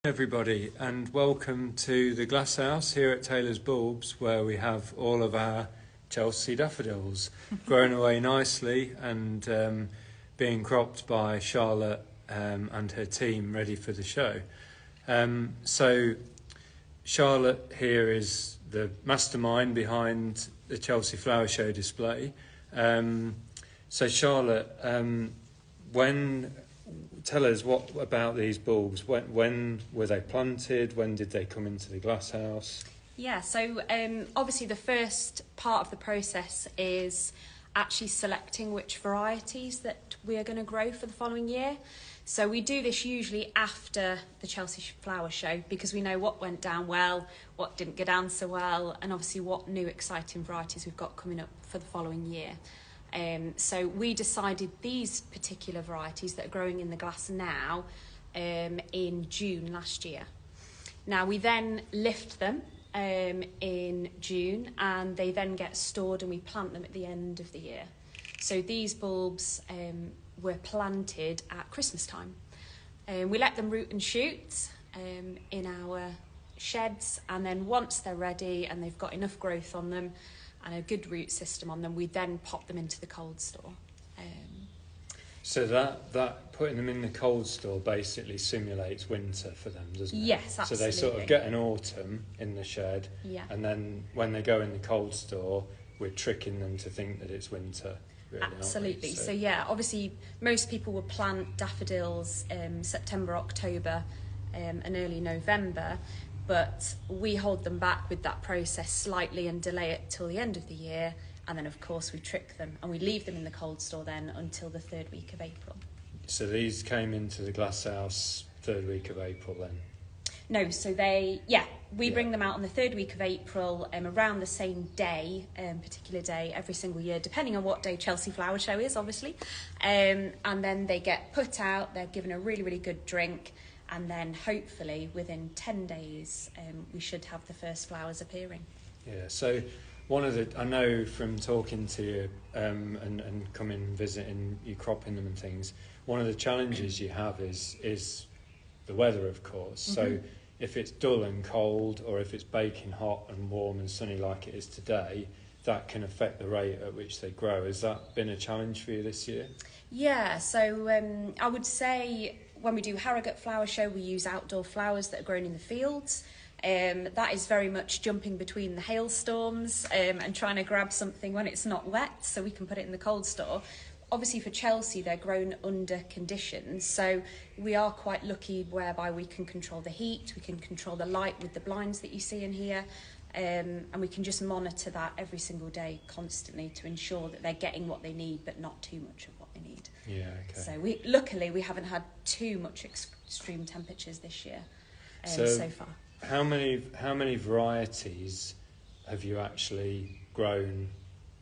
Everybody, and welcome to the glasshouse here at Taylor's Bulbs, where we have all of our Chelsea daffodils growing away nicely and being cropped by Charlotte and her team, ready for the show. So Charlotte here is the mastermind behind the Chelsea Flower Show display. So Charlotte, tell us what about these bulbs. When were they planted? When did they come into the glasshouse? Yeah, so obviously the first part of the process is actually selecting which varieties that we are going to grow for the following year. So we do this usually after the Chelsea Flower Show because we know what went down well, what didn't go down so well, and obviously what new exciting varieties we've got coming up for the following year. So we decided these particular varieties that are growing in the glass now in June last year. Now we then lift them in June and they then get stored and we plant them at the end of the year. So these bulbs were planted at Christmas time. We let them root and shoot in our sheds, and then once they're ready and they've got enough growth on them and a good root system on them, we then pop them into the cold store. So that putting them in the cold store basically simulates winter for them, doesn't it? Yes, absolutely. So they sort of get an autumn in the shed, yeah. And then when they go in the cold store, we're tricking them to think that it's winter. Really, Absolutely. So yeah, obviously most people will plant daffodils September, October and early November, but we hold them back with that process slightly and delay it till the end of the year, and then of course we trick them and we leave them in the cold store then until the third week of April. So these came into the glasshouse third week of April then? No, so we bring them out on the third week of April, around the same day, particular day, every single year, depending on what day Chelsea Flower Show is, obviously. And then they get put out, they're given a really, really good drink, and then hopefully within 10 days we should have the first flowers appearing. Yeah, so I know from talking to you and coming and visiting you, cropping them and things, one of the challenges you have is the weather, of course. Mm-hmm. So if it's dull and cold, or if it's baking hot and warm and sunny like it is today, that can affect the rate at which they grow. Has that been a challenge for you this year? Yeah, so I would say when we do Harrogate Flower Show, we use outdoor flowers that are grown in the fields. That is very much jumping between the hailstorms and trying to grab something when it's not wet so we can put it in the cold store. Obviously for Chelsea, they're grown under conditions, so we are quite lucky whereby we can control the heat, we can control the light with the blinds that you see in here, and we can just monitor that every single day constantly to ensure that they're getting what they need but not too much of what they need. Yeah, okay. So luckily we haven't had too much extreme temperatures this year so far. How many varieties have you actually grown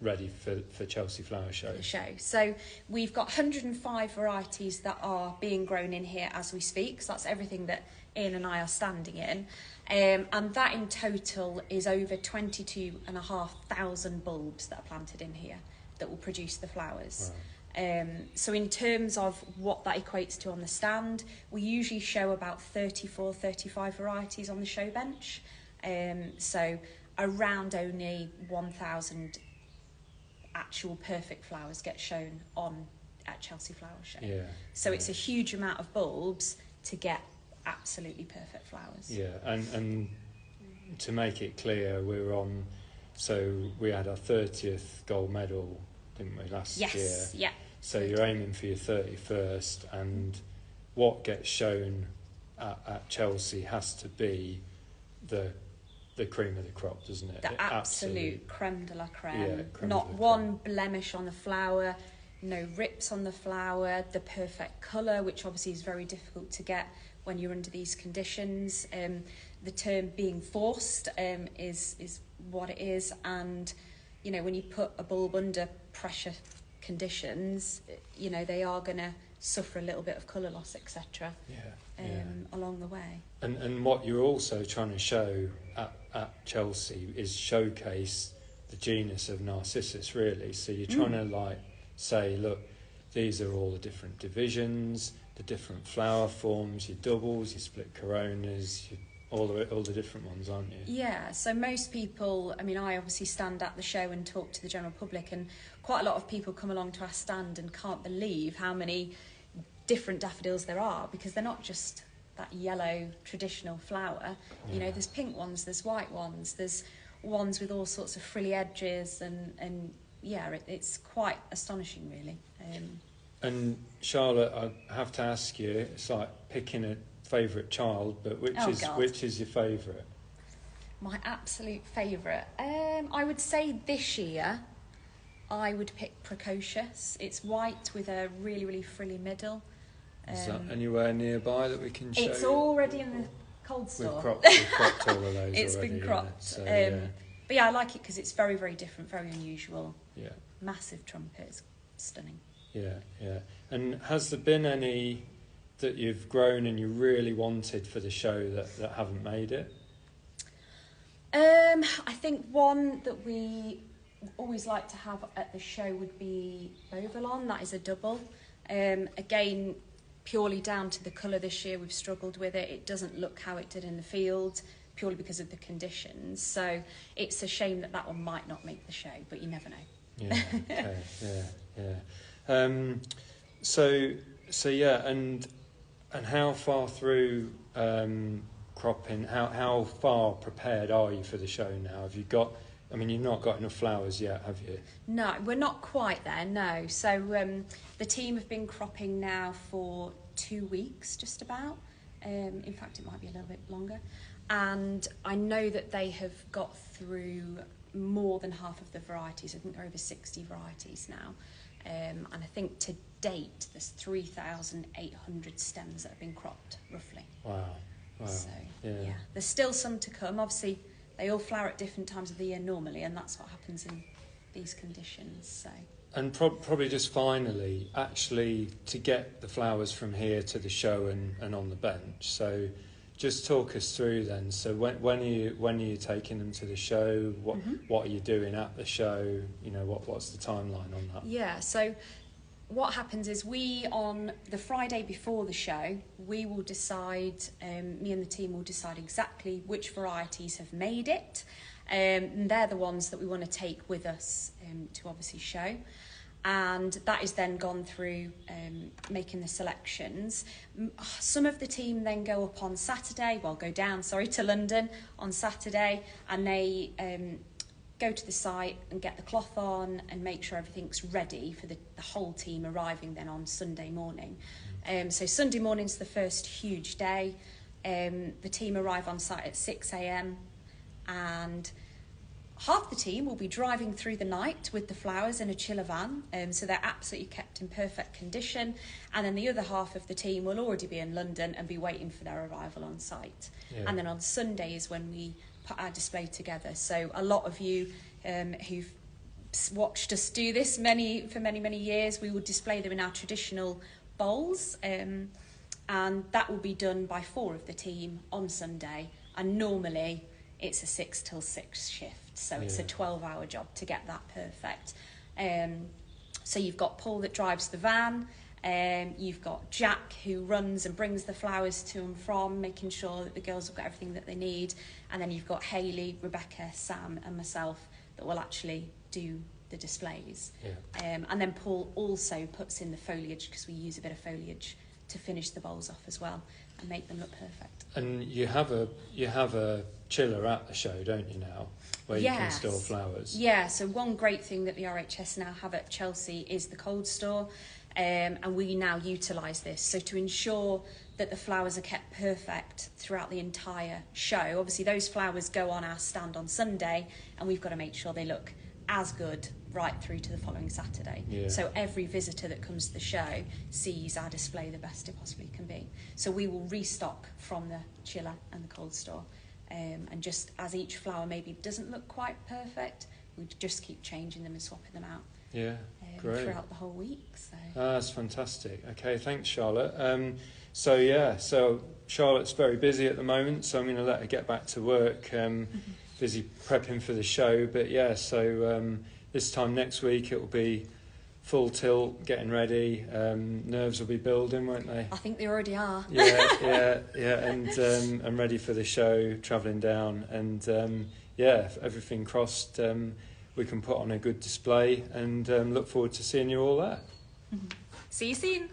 ready for Chelsea Flower Show? The show. So we've got 105 varieties that are being grown in here as we speak. So that's everything that Ian and I are standing in. And that in total is over 22,500 bulbs that are planted in here that will produce the flowers. Wow. So in terms of what that equates to on the stand, we usually show about 34, 35 varieties on the show bench. So around only 1,000 actual perfect flowers get shown on at Chelsea Flower Show. Yeah. So it's a huge amount of bulbs to get absolutely perfect flowers. Yeah, and to make it clear, we had our 30th gold medal, didn't we, last year? Yes, yeah. So you're aiming for your 31st, and what gets shown at Chelsea has to be the cream of the crop, doesn't it? The absolute creme de la creme. Yeah, creme Not de la one creme. blemish on the flower, no rips on the flower, the perfect colour, which obviously is very difficult to get when you're under these conditions. The term being forced is what it is, and you know, when you put a bulb under pressure conditions, you know, they are going to suffer a little bit of colour loss, etc. Along the way. And what you're also trying to show at Chelsea is showcase the genus of Narcissus, really. So you're trying to say, look, these are all the different divisions, the different flower forms, your doubles, your split coronas, all the different ones, aren't you? Yeah, so most people, I mean, I obviously stand at the show and talk to the general public, and quite a lot of people come along to our stand and can't believe how many different daffodils there are, because they're not just that yellow traditional flower. You know, there's pink ones, there's white ones, there's ones with all sorts of frilly edges, and yeah, it's quite astonishing, really. And Charlotte, I have to ask you, it's like picking a favourite child, but which is your favourite? My absolute favourite? I would say this year, I would pick Precocious. It's white with a really, really frilly middle. Is that anywhere nearby that we can show? It's already in the cold store. We've cropped all of those. It's already, been cropped. So, yeah. But yeah, I like it because it's very, very different, very unusual. Yeah. Massive trumpet, it's stunning. Yeah. And has there been any that you've grown and you really wanted for the show that haven't made it? I think one that we always like to have at the show would be Bovalon. That is a double. Again, purely down to the colour this year, we've struggled with it. It doesn't look how it did in the field, purely because of the conditions. So it's a shame that one might not make the show, but you never know. Yeah, okay, yeah. So yeah, and how far through cropping, how far prepared are you for the show now? Have you got, I mean, you've not got enough flowers yet, have you? No, we're not quite there, no. So the team have been cropping now for 2 weeks, just about. In fact, it might be a little bit longer. And I know that they have got through more than half of the varieties. I think there are over 60 varieties now. And I think to date, there's 3,800 stems that have been cropped, roughly. Wow. So, yeah. There's still some to come. Obviously, they all flower at different times of the year normally, and that's what happens in these conditions. So. And probably just finally, actually, to get the flowers from here to the show and on the bench. So just talk us through then. So when are you taking them to the show? What are you doing at the show? You know, what's the timeline on that? Yeah, so what happens is on the Friday before the show, we will decide, me and the team will decide exactly which varieties have made it. And they're the ones that we want to take with us to obviously show. And that is then gone through making the selections. Some of the team then go down to London on Saturday, and they go to the site and get the cloth on and make sure everything's ready for the whole team arriving then on Sunday morning. So Sunday morning's the first huge day. The team arrive on site at 6 a.m. and half the team will be driving through the night with the flowers in a chiller van, so they're absolutely kept in perfect condition. And then the other half of the team will already be in London and be waiting for their arrival on site. Yeah. And then on Sunday is when we put our display together. So a lot of you who've watched us do this for many years, we will display them in our traditional bowls, and that will be done by 4 of the team on Sunday. And normally it's a 6 till 6 shift. So it's a 12-hour job to get that perfect. So you've got Paul that drives the van. You've got Jack who runs and brings the flowers to and from, making sure that the girls have got everything that they need. And then you've got Hayley, Rebecca, Sam and myself that will actually do the displays. Yeah. And then Paul also puts in the foliage, because we use a bit of foliage to finish the bowls off as well and make them look perfect. And you have a chiller at the show, don't you now, where you can store flowers? Yeah, so one great thing that the RHS now have at Chelsea is the cold store, and we now utilise this. So to ensure that the flowers are kept perfect throughout the entire show, obviously those flowers go on our stand on Sunday, and we've got to make sure they look as good right through to the following Saturday. Yeah. So every visitor that comes to the show sees our display the best it possibly can be. So we will restock from the chiller and the cold store. And just as each flower maybe doesn't look quite perfect, we just keep changing them and swapping them out. Yeah, great. Throughout the whole week. So. That's fantastic. Okay, thanks, Charlotte. So Charlotte's very busy at the moment, so I'm going to let her get back to work. Busy prepping for the show, but yeah, so this time next week it will be full tilt, getting ready. Nerves will be building, won't they? I think they already are. Yeah, and ready for the show, travelling down, and if everything crossed, we can put on a good display, and look forward to seeing you all there. See you soon.